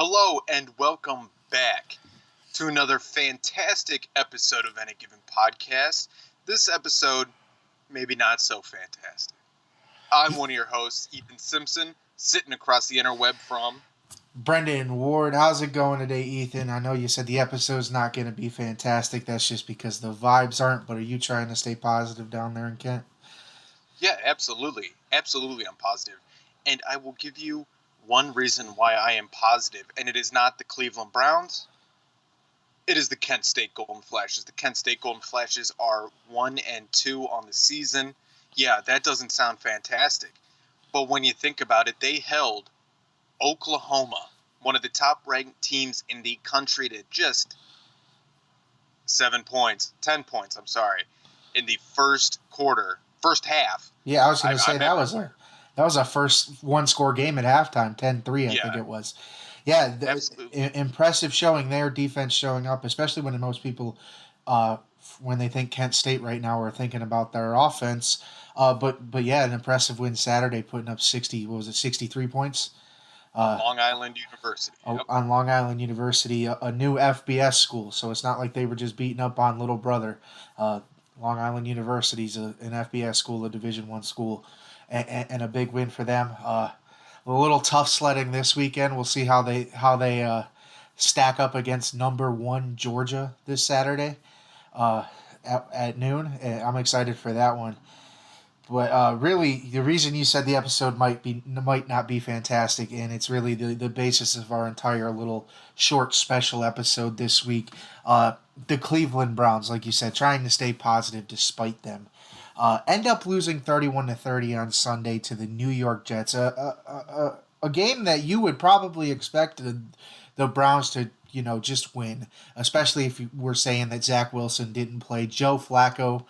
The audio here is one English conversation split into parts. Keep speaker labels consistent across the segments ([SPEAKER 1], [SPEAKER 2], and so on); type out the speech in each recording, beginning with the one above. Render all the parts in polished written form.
[SPEAKER 1] Hello and welcome back to another fantastic episode of Any Given Podcast. This episode, maybe not so fantastic. I'm one of your hosts, Ethan Simpson, sitting across the interweb from
[SPEAKER 2] Brendan Ward. How's it going today, Ethan? I know you said the episode's not going to be fantastic. That's just because the vibes aren't, but are you trying to stay positive down there in Kent?
[SPEAKER 1] Yeah, absolutely. Absolutely, I'm positive. And I will give you one reason why I am positive, and it is not the Cleveland Browns. It is the Kent State Golden Flashes. The Kent State Golden Flashes are 1-2 on the season. Yeah, that doesn't sound fantastic. But when you think about it, they held Oklahoma, one of the top-ranked teams in the country, to just 10 points, in the first half.
[SPEAKER 2] Yeah, I was going to say that was a first one-score game at halftime, 10-3, I think it was. Yeah, impressive showing there, defense showing up, especially when most people, when they think Kent State right now, are thinking about their offense. But yeah, an impressive win Saturday, putting up 63 points?
[SPEAKER 1] Long Island University.
[SPEAKER 2] Yep. On Long Island University, a new FBS school, so it's not like they were just beating up on Little Brother. Long Island University is an FBS school, a Division I school, and a big win for them. A little tough sledding this weekend. We'll see how they stack up against number 1 Georgia this Saturday at noon. I'm excited for that one. But really, the reason you said the episode might not be fantastic, and it's really the basis of our entire little short special episode this week. The Cleveland Browns, like you said, trying to stay positive despite them, end up losing 31-30 on Sunday to the New York Jets. A game that you would probably expect the Browns to just win, especially if we're saying that Zach Wilson didn't play. Joe Flacco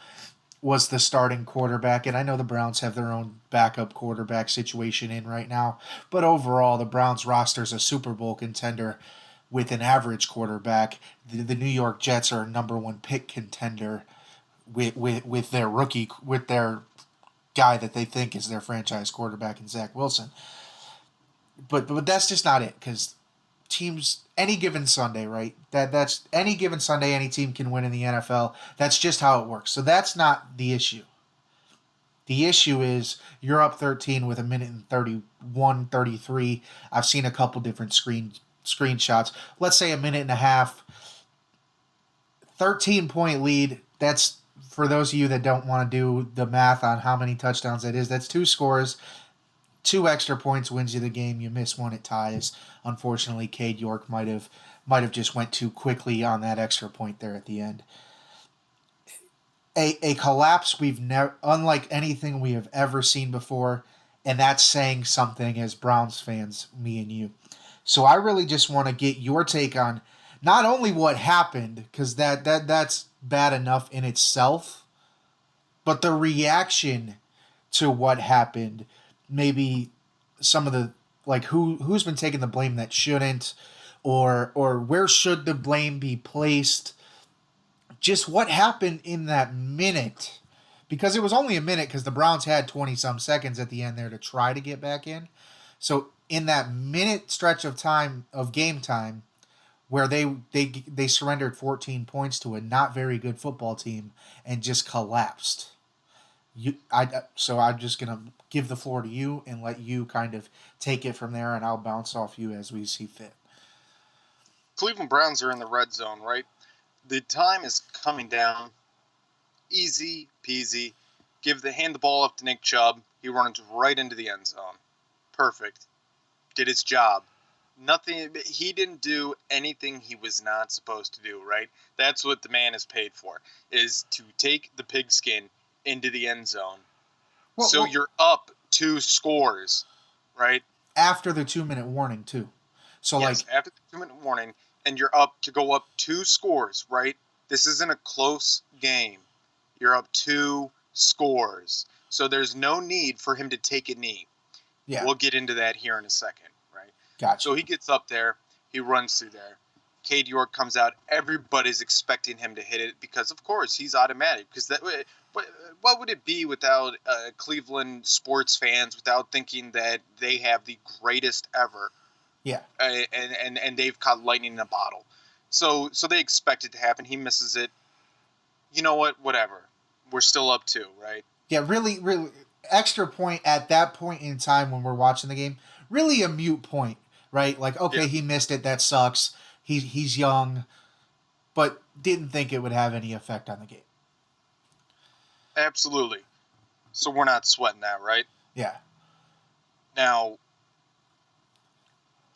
[SPEAKER 2] was the starting quarterback, and I know the Browns have their own backup quarterback situation in right now, but overall the Browns roster is a Super Bowl contender with an average quarterback. The New York Jets are a number 1 pick contender with their rookie, with their guy that they think is their franchise quarterback in Zach Wilson. But that's just not it, because teams any given Sunday, right? That's any given Sunday, any team can win in the NFL. That's just how it works. So that's not the issue. The issue is you're up 13 with 1:31, 33. I've seen a couple different screenshots. Let's say a minute and a half. 13-point lead. That's, for those of you that don't want to do the math on how many touchdowns that is, that's 2 scores. 2 extra points wins you the game. You miss one, it ties. Unfortunately, Cade York might have just went too quickly on that extra point there at the end. A collapse unlike anything we have ever seen before, and that's saying something as Browns fans, me and you. So I really just want to get your take on not only what happened, because that's bad enough in itself, but the reaction to what happened. Maybe some of the, like, who's been taking the blame that shouldn't, or where should the blame be placed? Just what happened in that minute, because it was only a minute, because the Browns had 20-some seconds at the end there to try to get back in. So in that minute stretch of time, of game time, where they surrendered 14 points to a not very good football team and just collapsed. So I'm just going to give the floor to you and let you kind of take it from there, and I'll bounce off you as we see fit.
[SPEAKER 1] Cleveland Browns are in the red zone, right? The time is coming down. Easy peasy. Hand the ball up to Nick Chubb. He runs right into the end zone. Perfect. Did his job. Nothing. He didn't do anything he was not supposed to do, right? That's what the man is paid for, is to take the pigskin into the end zone. So you're up 2 scores, right?
[SPEAKER 2] After the 2-minute warning, too. So
[SPEAKER 1] yes, after the 2-minute warning, and you're up 2 scores, right? This isn't a close game. You're up 2 scores. So there's no need for him to take a knee. Yeah. We'll get into that here in a second, right?
[SPEAKER 2] Gotcha.
[SPEAKER 1] So he gets up there. He runs through there. Cade York comes out. Everybody's expecting him to hit it because, of course, he's automatic. Because what would it be without Cleveland sports fans, without thinking that they have the greatest ever
[SPEAKER 2] Yeah.
[SPEAKER 1] And they've caught lightning in a bottle. So they expect it to happen. He misses it. You know what? Whatever. We're still up 2, right?
[SPEAKER 2] Yeah, really, really extra point at that point in time when we're watching the game. Really a mute point, right? Like,
[SPEAKER 1] Yeah,
[SPEAKER 2] okay, he missed it. That sucks. He's young, but didn't think it would have any effect on the game.
[SPEAKER 1] absolutely. So we're not sweating that, right?
[SPEAKER 2] Yeah,
[SPEAKER 1] Now,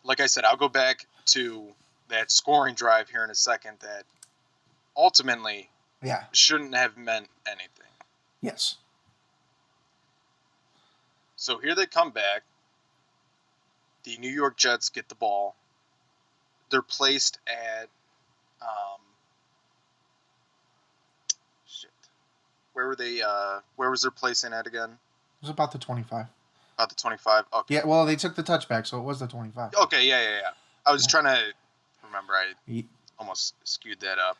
[SPEAKER 1] like I said, I'll go back to that scoring drive here in a second that ultimately
[SPEAKER 2] yeah,
[SPEAKER 1] shouldn't have meant anything.
[SPEAKER 2] yes,
[SPEAKER 1] So here they come back. The New York Jets get the ball. They're placed at shit. Where were they? Where was their placing at again?
[SPEAKER 2] it was about the 25.
[SPEAKER 1] About the 25. Okay.
[SPEAKER 2] Yeah, well, they took the touchback, so it was the 25.
[SPEAKER 1] Okay. Yeah. I was
[SPEAKER 2] Yeah.
[SPEAKER 1] trying to remember. I
[SPEAKER 2] He,
[SPEAKER 1] almost skewed that up.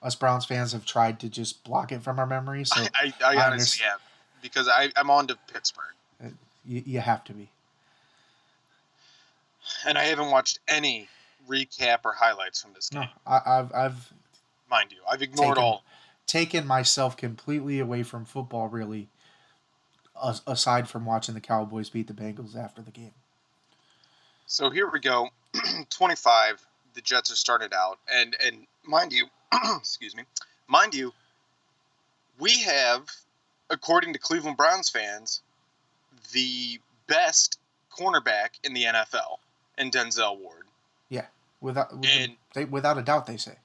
[SPEAKER 2] us Browns fans have tried to just block it from our memory, so
[SPEAKER 1] I
[SPEAKER 2] I
[SPEAKER 1] honestly have because I'm on to Pittsburgh
[SPEAKER 2] you have to be.
[SPEAKER 1] and I haven't watched any recap or highlights from this
[SPEAKER 2] No,
[SPEAKER 1] game.
[SPEAKER 2] I've
[SPEAKER 1] Mind you, I've ignored all.
[SPEAKER 2] taken myself completely away from football, really, aside from watching the Cowboys beat the Bengals after the game.
[SPEAKER 1] So here we go. 25. The Jets are started out, and mind you, excuse me, mind you, we have, according to Cleveland Browns fans, the best cornerback in the NFL in Denzel Ward.
[SPEAKER 2] Yeah,
[SPEAKER 1] And
[SPEAKER 2] without a doubt, they say.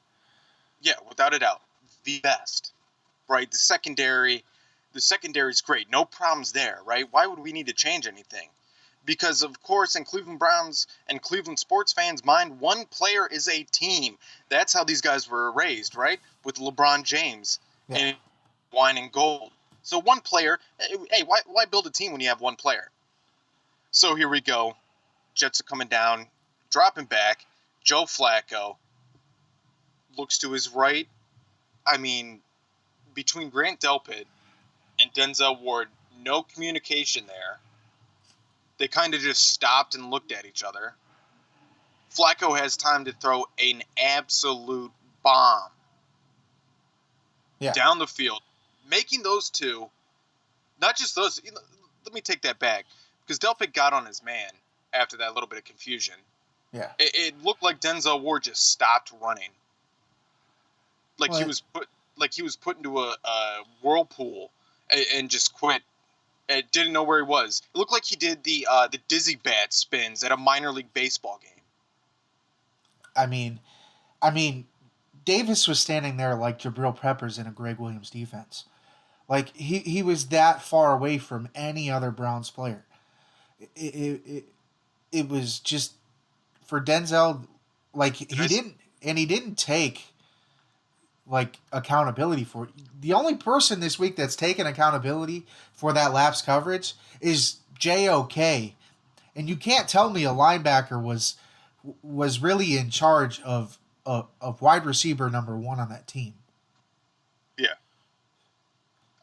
[SPEAKER 1] yeah, without a doubt, the best. Right? The secondary is great. No problems there, right? Why would we need to change anything? Because of course, in Cleveland Browns and Cleveland sports fans' mind, one player is a team. That's how these guys were raised, right? With LeBron James
[SPEAKER 2] Yeah.
[SPEAKER 1] and wine and gold. So one player, hey, why build a team when you have one player? So here we go. Jets are coming down, dropping back. Joe Flacco looks to his right. I mean, between Grant Delpit and Denzel Ward, no communication there. They kind of just stopped and looked at each other. Flacco has time to throw an absolute bomb
[SPEAKER 2] Yeah.
[SPEAKER 1] down the field, making those two, not just those. Let me take that back because Delpit got on his man after that little bit of confusion.
[SPEAKER 2] Yeah.
[SPEAKER 1] It looked like Denzel Ward just stopped running, like
[SPEAKER 2] Well,
[SPEAKER 1] he was put into a whirlpool and just quit. It didn't know where he was. It looked like he did the dizzy bat spins at a minor league baseball game.
[SPEAKER 2] I mean, Davis was standing there like Jabril Peppers in a Greg Williams defense. Like he was that far away from any other Browns player. It was just for Denzel, like he didn't take like accountability for it. The only person this week that's taken accountability for that lapse coverage is JOK, and you can't tell me a linebacker was really in charge of wide receiver number 1 on that team.
[SPEAKER 1] Yeah,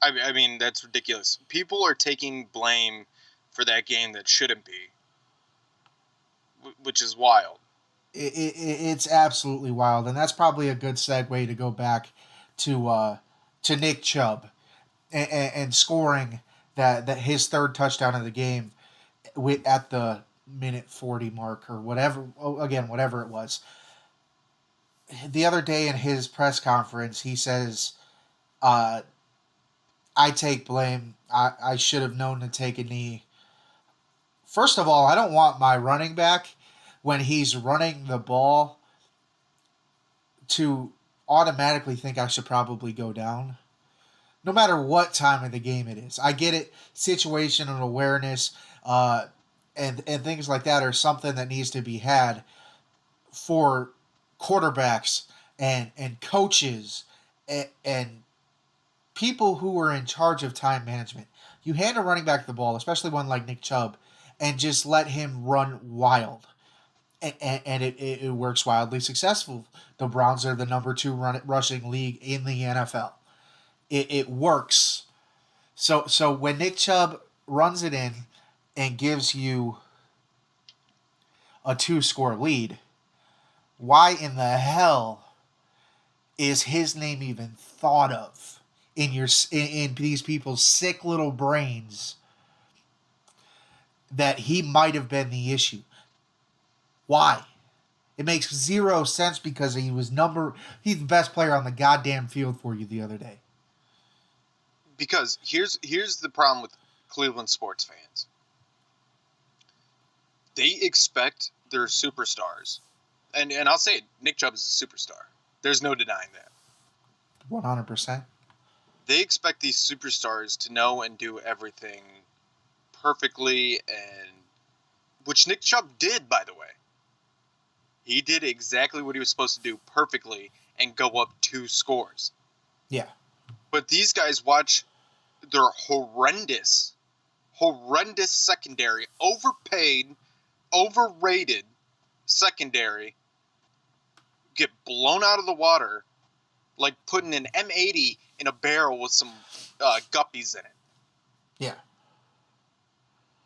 [SPEAKER 1] I mean that's ridiculous. People are taking blame for that game that shouldn't be, which is wild.
[SPEAKER 2] It's absolutely wild, and that's probably a good segue to go back to Nick Chubb and scoring that his third touchdown of the game at the minute 40 mark or whatever. Again, whatever it was. The other day in his press conference, he says, "I take blame. I should have known to take a knee." First of all, I don't want my running back when he's running the ball to automatically think I should probably go down. No matter what time of the game it is. I get it, situational awareness, and things like that are something that needs to be had for quarterbacks and coaches and people who are in charge of time management. You hand a running back the ball, especially one like Nick Chubb, and just let him run wild. And it works wildly successful. The Browns are the number 2 rushing league in the NFL. It works. So when Nick Chubb runs it in and gives you a 2-score lead, why in the hell is his name even thought of in in these people's sick little brains that he might have been the issue? Why? It makes zero sense because he's the best player on the goddamn field for you the other day.
[SPEAKER 1] Because here's the problem with Cleveland sports fans. They expect their superstars, and I'll say it, Nick Chubb is a superstar. There's no denying that.
[SPEAKER 2] 100%.
[SPEAKER 1] They expect these superstars to know and do everything perfectly, and which Nick Chubb did, by the way. He did exactly what he was supposed to do perfectly and go up 2 scores.
[SPEAKER 2] Yeah.
[SPEAKER 1] But these guys watch their horrendous secondary, overpaid, overrated secondary get blown out of the water like putting an M80 in a barrel with some guppies in it.
[SPEAKER 2] Yeah.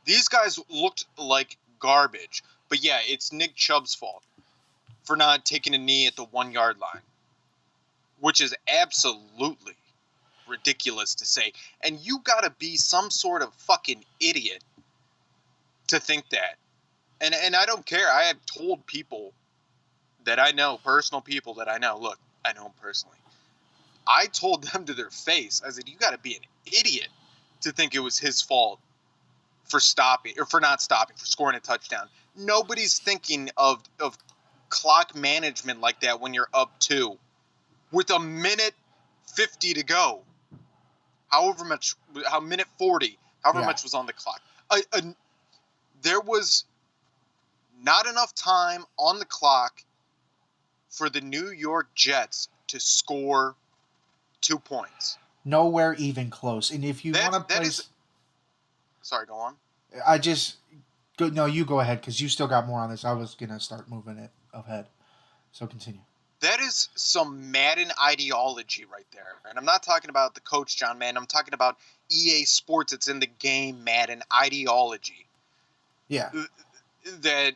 [SPEAKER 1] These guys looked like garbage. But yeah, it's Nick Chubb's fault for not taking a knee at the 1-yard line, which is absolutely ridiculous to say. And you gotta be some sort of fucking idiot to think that. And I don't care. I have told people that I know, personal people that I know, look, I know them personally. I told them to their face, I said, you gotta be an idiot to think it was his fault for stopping, or for not stopping, for scoring a touchdown. Nobody's thinking of clock management like that when you're up 2 with a minute 50 to go. Minute 40, however much was on the clock. There was not enough time on the clock for the New York Jets to score 2 points.
[SPEAKER 2] Nowhere even close. And if you want to place...
[SPEAKER 1] Sorry, go on.
[SPEAKER 2] No, you go ahead, because you still got more on this. I was going to start moving it ahead. So continue.
[SPEAKER 1] That is some Madden ideology right there. And I'm not talking about the coach, John Madden. I'm talking about EA Sports. It's in the game Madden ideology.
[SPEAKER 2] Yeah.
[SPEAKER 1] That,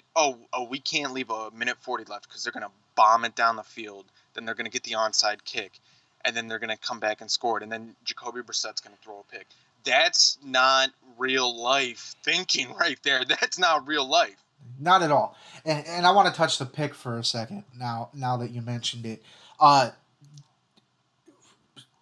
[SPEAKER 1] we can't leave a minute 40 left because they're going to bomb it down the field. Then they're going to get the onside kick. And then they're going to come back and score it. And then Jacoby Brissett's going to throw a pick. That's not real life thinking right there. That's not real life.
[SPEAKER 2] Not at all. And I want to touch the pick for a second now that you mentioned it.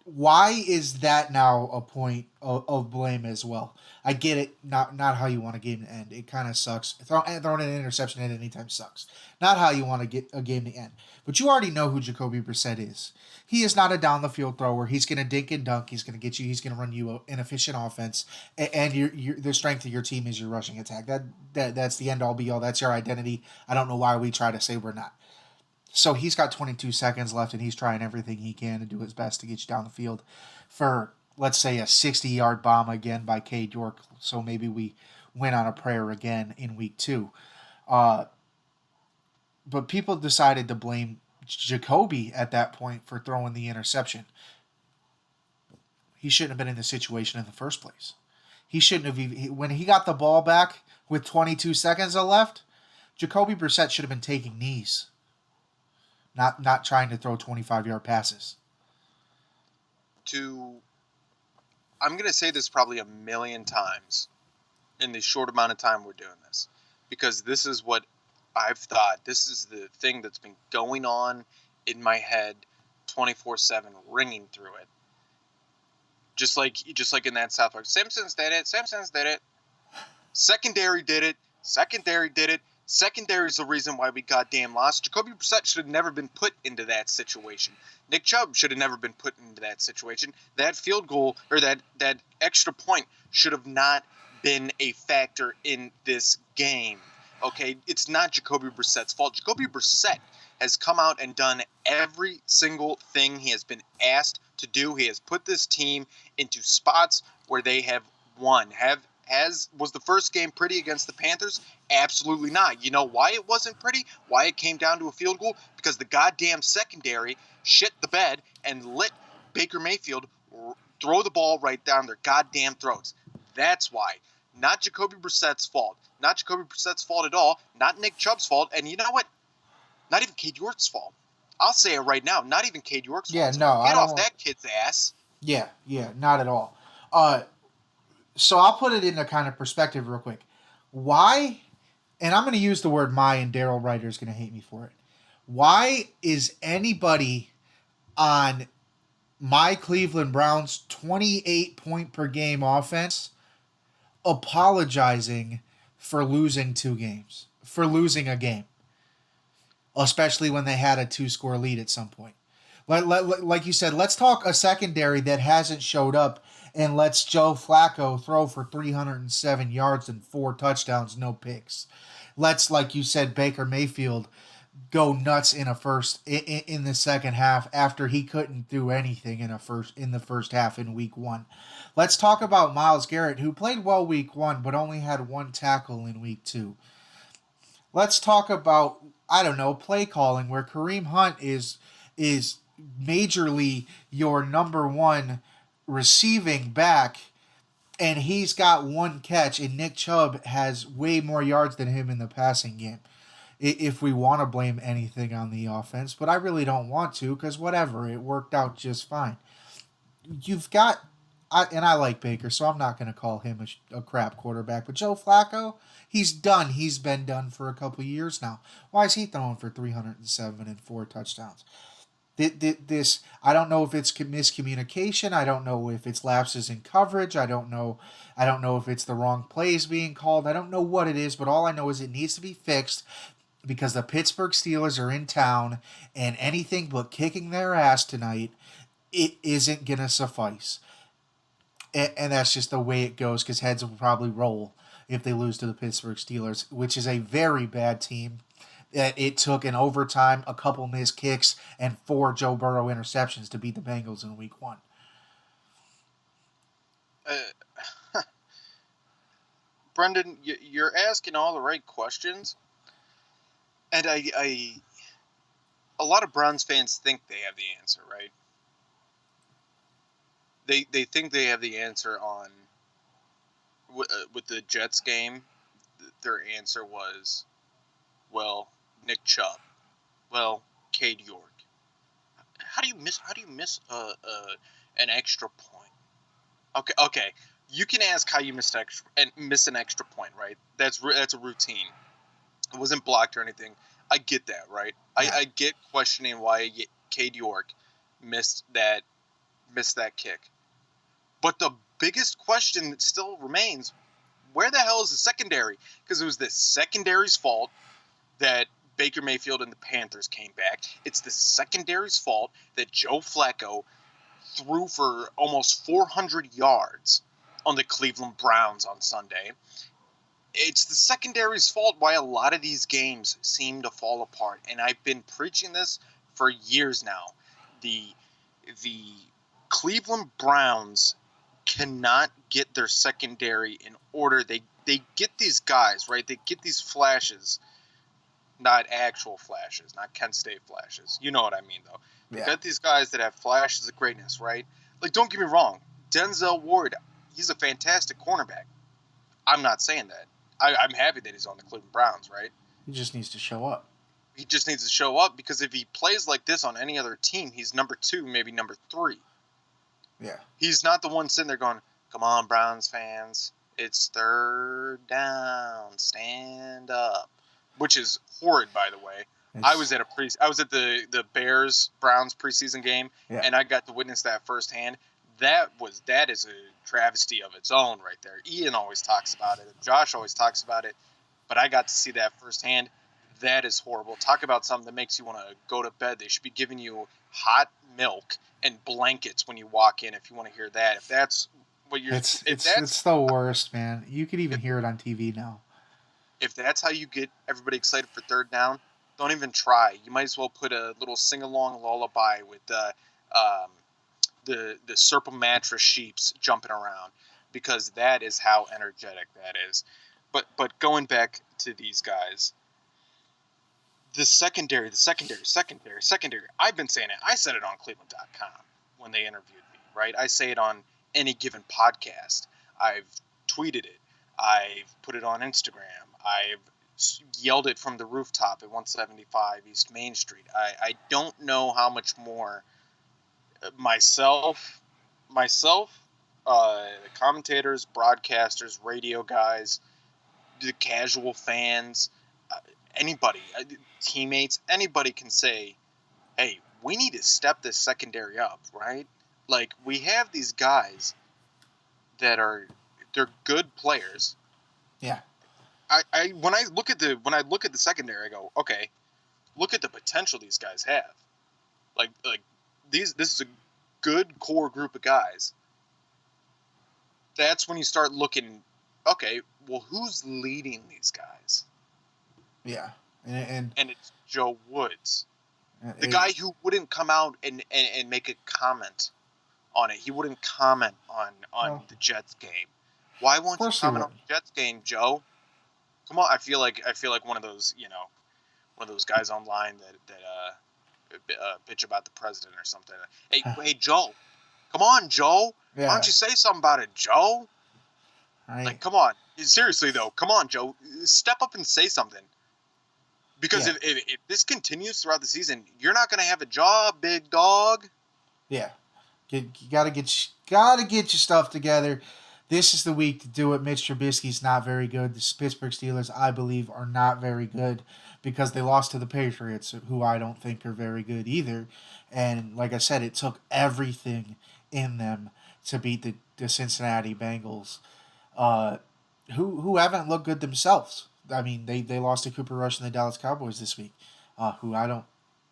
[SPEAKER 2] Why is that now a point of blame as well? I get it, not how you want a game to end. It kind of sucks. Throwing an interception at any time sucks. Not how you want to get a game to end. But you already know who Jacoby Brissett is. He is not a down the field thrower. He's going to dink and dunk. He's going to get you. He's going to run you an inefficient offense. And the strength of your team is your rushing attack. That's the end all be all. That's your identity. I don't know why we try to say we're not. So he's got 22 seconds left, and he's trying everything he can to do his best to get you down the field for, let's say, a 60-yard bomb again by Cade York. So maybe we win on a prayer again in week 2. But people decided to blame Jacoby at that point for throwing the interception. He shouldn't have been in the situation in the first place. He shouldn't have even... When he got the ball back with 22 seconds left, Jacoby Brissett should have been taking knees. Not trying to throw 25-yard passes.
[SPEAKER 1] I'm going to say this probably a million times in the short amount of time we're doing this. Because this is what I've thought. This is the thing that's been going on in my head 24/7, ringing through it. Just like in that South Park. Simpsons did it. Secondary did it. Secondary is the reason why we goddamn lost. Jacoby Brissett should have never been put into that situation. Nick Chubb should have never been put into that situation. That field goal, or that extra point, should have not been a factor in this game. Okay? It's not Jacoby Brissett's fault. Jacoby Brissett has come out and done every single thing he has been asked to do. He has put this team into spots where they have won. Was the first game pretty against the Panthers? Absolutely not. You know why it wasn't pretty? Why it came down to a field goal? Because the goddamn secondary shit the bed and let Baker Mayfield throw the ball right down their goddamn throats. That's why. Not Jacoby Brissett's fault. Not Jacoby Brissett's fault at all. Not Nick Chubb's fault. And you know what? Not even Cade York's fault. I'll say it right now. Not even Cade York's
[SPEAKER 2] Yeah,
[SPEAKER 1] fault. So
[SPEAKER 2] no, I
[SPEAKER 1] get
[SPEAKER 2] don't
[SPEAKER 1] off
[SPEAKER 2] want.
[SPEAKER 1] that kid's ass.
[SPEAKER 2] Yeah, not at all. So I'll put it into kind of perspective real quick. Why? And I'm going to use the word "my," and Daryl Ryder is going to hate me for it. Why is anybody on my Cleveland Browns 28 point per game offense apologizing for losing 2 games, for losing a game, especially when they had a 2-score lead at some point? Like you said, let's talk a secondary that hasn't showed up and lets Joe Flacco throw for 307 yards and 4 touchdowns, no picks. Let's, like you said, Baker Mayfield go nuts in the second half after he couldn't do anything in the first half in week 1. Let's talk about Myles Garrett, who played well week 1 but only had 1 tackle in week 2. Let's talk about, I don't know, play calling, where Kareem Hunt is majorly your number 1 receiving back, and he's got 1 catch, and Nick Chubb has way more yards than him in the passing game. If we want to blame anything on the offense, but I really don't want to, because whatever, it worked out just fine. You've got, and I like Baker, so I'm not going to call him a crap quarterback, but Joe Flacco, he's done. He's been done for a couple years now. Why is he throwing for 307 and 4 touchdowns? This, I don't know if it's miscommunication. I don't know if it's lapses in coverage. I don't know if it's the wrong plays being called. I don't know what it is, but all I know is it needs to be fixed, because the Pittsburgh Steelers are in town, and anything but kicking their ass tonight, it isn't going to suffice. And that's just the way it goes, because heads will probably roll if they lose to the Pittsburgh Steelers, which is a very bad team. It took an overtime, a couple missed kicks, and 4 Joe Burrow interceptions to beat the Bengals in week 1.
[SPEAKER 1] Brendan, you're asking all the right questions. And a lot of Browns fans think they have the answer, right? They think they have the answer on with the Jets game. Their answer was, well, Nick Chubb, well, Cade York. How do you miss an extra point? Okay. You can ask how you miss an extra point, right? That's a routine. It wasn't blocked or anything. I get that, right? Yeah. I get questioning why Cade York missed that kick. But the biggest question that still remains, where the hell is the secondary? Because it was the secondary's fault that Baker Mayfield and the Panthers came back. It's the secondary's fault that Joe Flacco threw for almost 400 yards on the Cleveland Browns on Sunday. It's the secondary's fault why a lot of these games seem to fall apart. And I've been preaching this for years now. The Cleveland Browns cannot get their secondary in order. They get these guys, right? They get these flashes, not actual flashes, not Kent State flashes. You know what I mean, though. They got these guys that have flashes of greatness, right? Like, don't get me wrong. Denzel Ward, he's a fantastic cornerback. I'm not saying that. I'm happy that he's on the Cleveland Browns, right?
[SPEAKER 2] He just needs to show up.
[SPEAKER 1] He just needs to show up, because if he plays like this on any other team, he's number 2, maybe number 3.
[SPEAKER 2] Yeah.
[SPEAKER 1] He's not the one sitting there going, come on, Browns fans. It's 3rd down. Stand up. Which is horrid, by the way. I was at the Bears Browns preseason game, and I got to witness that firsthand. That is a travesty of its own right there. Ian always talks about it. Josh always talks about it. But I got to see that firsthand. That is horrible. Talk about something that makes you want to go to bed. They should be giving you hot milk and blankets when you walk in, if you want to hear that. If that's what you're...
[SPEAKER 2] It's the worst, man. You could even hear it on TV now.
[SPEAKER 1] If that's how you get everybody excited for 3rd down, don't even try. You might as well put a little sing-along lullaby with the Serpent mattress sheeps jumping around, because that is how energetic that is. But going back to these guys, the secondary. I've been saying it. I said it on Cleveland.com when they interviewed me, right? I say it on any given podcast. I've tweeted it. I've put it on Instagram. I've yelled it from the rooftop at 175 East Main Street. I don't know how much more myself, the commentators, broadcasters, radio guys, the casual fans, uh, anybody, teammates, anybody can say, hey, we need to step this secondary up, right? Like, we have these guys that they're good players.
[SPEAKER 2] Yeah.
[SPEAKER 1] When I look at the secondary, I go, okay, look at the potential these guys have. Like this is a good core group of guys. That's when you start looking, okay, well, who's leading these guys?
[SPEAKER 2] Yeah.
[SPEAKER 1] And it's Joe Woods, the
[SPEAKER 2] It,
[SPEAKER 1] guy who wouldn't come out and make a comment on it. He wouldn't comment on
[SPEAKER 2] well,
[SPEAKER 1] the Jets game. Why
[SPEAKER 2] of
[SPEAKER 1] won't you
[SPEAKER 2] course he
[SPEAKER 1] comment on
[SPEAKER 2] wouldn't.
[SPEAKER 1] the Jets game, Joe? Come on, I feel like one of those, one of those guys online that bitch about the president or something. Hey, Joe, come on, Joe. Why don't
[SPEAKER 2] Yeah.
[SPEAKER 1] you say something about it, Joe?
[SPEAKER 2] I
[SPEAKER 1] Like, come on. Seriously though, come on, Joe. Step up and say something. Because
[SPEAKER 2] yeah.
[SPEAKER 1] if this continues throughout the season, you're not gonna have a job, big dog.
[SPEAKER 2] Yeah. You gotta get your stuff together. This is the week to do it. Mitch Trubisky's not very good. The Pittsburgh Steelers, I believe, are not very good because they lost to the Patriots, who I don't think are very good either. And like I said, it took everything in them to beat the Cincinnati Bengals, uh, who haven't looked good themselves. I mean, they lost to Cooper Rush and the Dallas Cowboys this week, who I don't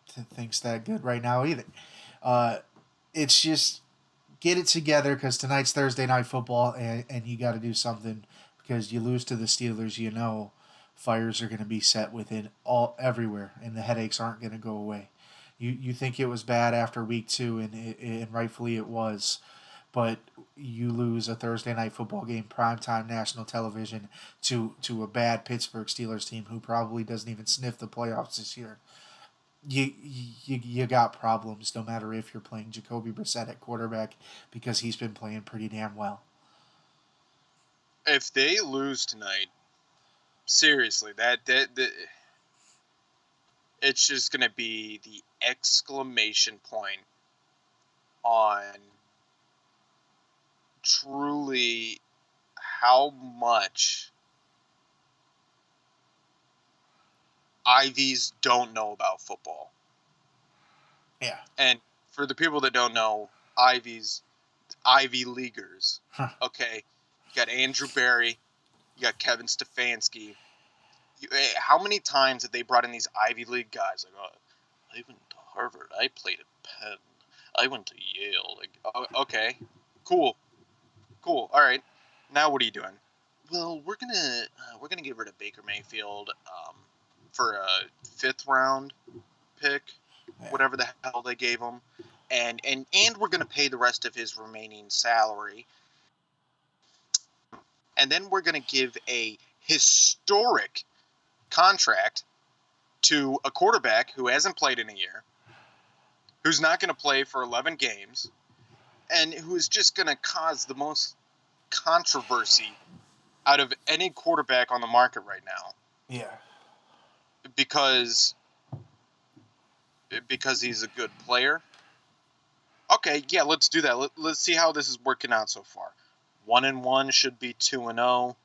[SPEAKER 2] think's that good right now either. Uh, it's just get it together because tonight's Thursday night football and you got to do something because you lose to the Steelers, fires are going to be set within all everywhere and the headaches aren't going to go away. You think it was bad after week 2 and rightfully it was, but you lose a Thursday night football game, primetime national television, to a bad Pittsburgh Steelers team who probably doesn't even sniff the playoffs this year. You got problems no matter if you're playing Jacoby Brissett at quarterback because he's been playing pretty damn well.
[SPEAKER 1] If they lose tonight, seriously, that it's just gonna be the exclamation point on truly how much IVs don't know about football.
[SPEAKER 2] Yeah.
[SPEAKER 1] And for the people that don't know, IVs, Ivy Leaguers,
[SPEAKER 2] Huh.
[SPEAKER 1] okay, you got Andrew Barry, you got Kevin Stefanski. How many times have they brought in these Ivy League guys? Like, oh, I went to Harvard, I played at Penn, I went to Yale. Like, oh, okay, cool, all right. Now what are you doing? Well, we're gonna get rid of Baker Mayfield for a 5th round pick,
[SPEAKER 2] Yeah.
[SPEAKER 1] whatever the hell they gave him, and we're gonna pay the rest of his remaining salary, and then we're gonna give a historic contract to a quarterback who hasn't played in a year, who's not going to play for 11 games, and who is just going to cause the most controversy out of any quarterback on the market right now
[SPEAKER 2] Yeah.
[SPEAKER 1] because he's a good player. Okay, yeah, let's do that. Let's see how this is working out so far. 1-1 should be 2-0.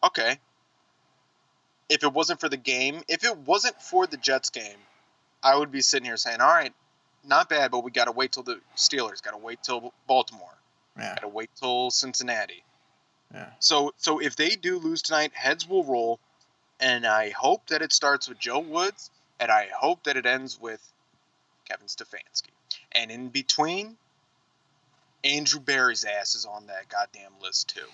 [SPEAKER 1] Okay. If it wasn't for the game, if it wasn't for the Jets game, I would be sitting here saying, all right, not bad, but we got to wait till the Steelers, got to wait till Baltimore,
[SPEAKER 2] Yeah.
[SPEAKER 1] got to wait till Cincinnati.
[SPEAKER 2] Yeah.
[SPEAKER 1] So if they do lose tonight, heads will roll, and I hope that it starts with Joe Woods, and I hope that it ends with Kevin Stefanski. And in between, Andrew Barry's ass is on that goddamn list too.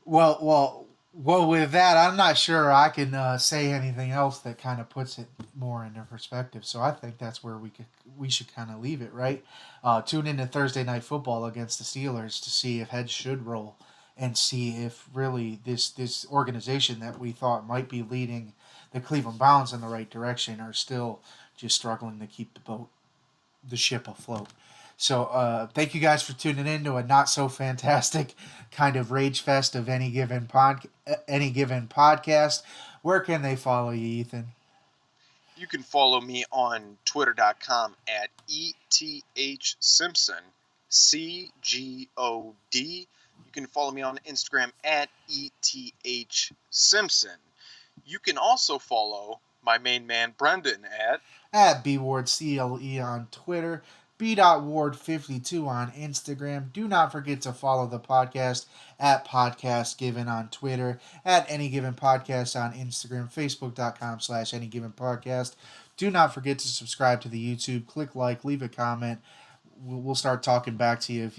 [SPEAKER 2] Well. With that, I'm not sure I can say anything else that kind of puts it more into perspective. So I think that's where we should kind of leave it, right? Tune into Thursday night football against the Steelers to see if heads should roll and see if really this organization that we thought might be leading the Cleveland Browns in the right direction are still just struggling to keep the ship afloat. So thank you guys for tuning in to a not so fantastic kind of rage fest of any given podcast. Where can they follow you, Ethan?
[SPEAKER 1] You can follow me on twitter.com at ETHSimpson, CGOD. You can follow me on Instagram at ETHSimpson. You can also follow my main man, Brendan,
[SPEAKER 2] At bwardcle on Twitter, b.ward52 on Instagram. Do not forget to follow the podcast at Podcast Given on Twitter, at Any Given Podcast on Instagram, facebook.com/slash Any Given Podcast. Do not forget to subscribe to the YouTube, click like, leave a comment. We'll start talking back to you.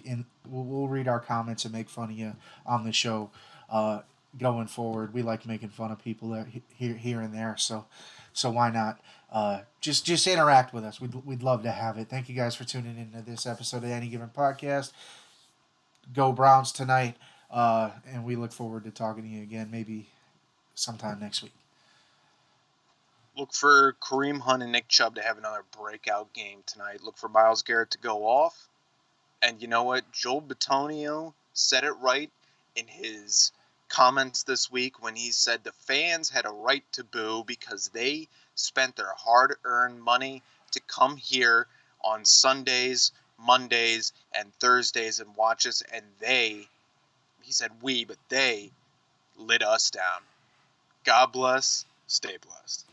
[SPEAKER 2] We'll read our comments and make fun of you on the show going forward. We like making fun of people here and there, so why not? Just interact with us. We'd love to have it. Thank you guys for tuning in to this episode of Any Given Podcast. Go Browns tonight, and we look forward to talking to you again maybe sometime next week.
[SPEAKER 1] Look for Kareem Hunt and Nick Chubb to have another breakout game tonight. Look for Myles Garrett to go off. And you know what? Joel Bitonio said it right in his comments this week when he said the fans had a right to boo because they spent their hard-earned money to come here on Sundays, Mondays, and Thursdays and watch us. And he said we, but they let us down. God bless. Stay blessed.